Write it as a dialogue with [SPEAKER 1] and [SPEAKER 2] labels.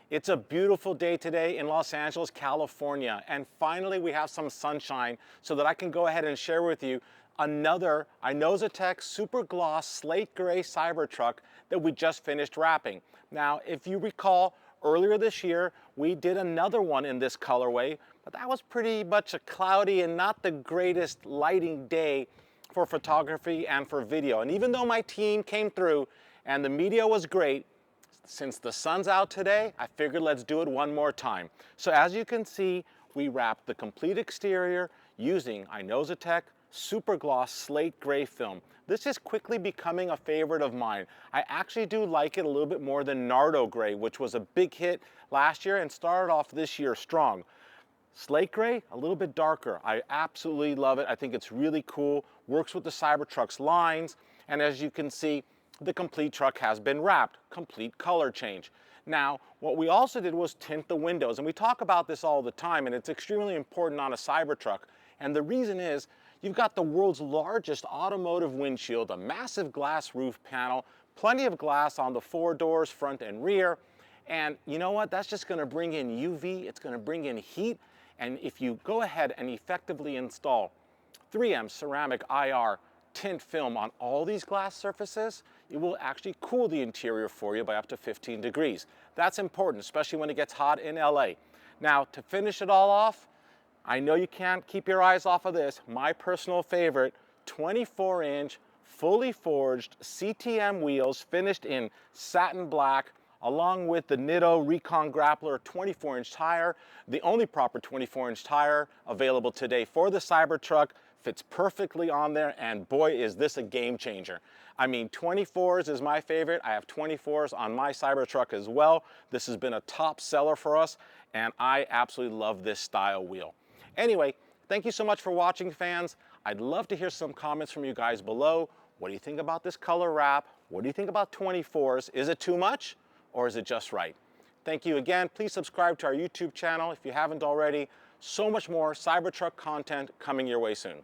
[SPEAKER 1] It's a beautiful day today in Los Angeles, California, and finally we have some sunshine so that I can go ahead and share with you another Inozatech Supergloss Slate Gray Cybertruck that we just finished wrapping. Now, if you recall, earlier this year we did another one in this colorway, but that was pretty much a cloudy and not the greatest lighting day for photography and for video. And even though my team came through and the media was great, since the sun's out today, I figured let's do it one more time. So as you can see, we wrapped the complete exterior using Inozatech Supergloss Slate Gray film. This is quickly becoming a favorite of mine. I actually do like it a little bit more than Nardo Gray, which was a big hit last year and started off this year strong. Slate Gray, a little bit darker. I absolutely love it. I think it's really cool, works with the Cybertruck's lines, and as you can see, the complete truck has been wrapped, complete color change. Now, what we also did was tint the windows, and we talk about this all the time, and it's extremely important on a Cybertruck. And the reason is, you've got the world's largest automotive windshield, a massive glass roof panel, plenty of glass on the four doors, front and rear. And you know what? That's just gonna bring in UV, it's gonna bring in heat. And if you go ahead and effectively install 3M ceramic IR tint film on all these glass surfaces, it will actually cool the interior for you by up to 15 degrees. That's important, especially when it gets hot in LA. Now, to finish it all off, I know you can't keep your eyes off of this, my personal favorite, 24-inch, fully forged CTM wheels finished in satin black, along with the Nitto Recon Grappler 24-inch tire, the only proper 24-inch tire available today for the Cybertruck. Fits perfectly on there, and boy is this a game changer. I mean, 24s is my favorite. I have 24s on my Cybertruck as well. This has been a top seller for us, and I absolutely love this style wheel. Anyway, thank you so much for watching, fans. I'd love to hear some comments from you guys below. What do you think about this color wrap? What do you think about 24s? Is it too much, or is it just right? Thank you again. Please subscribe to our YouTube channel if you haven't already. So much more Cybertruck content coming your way soon.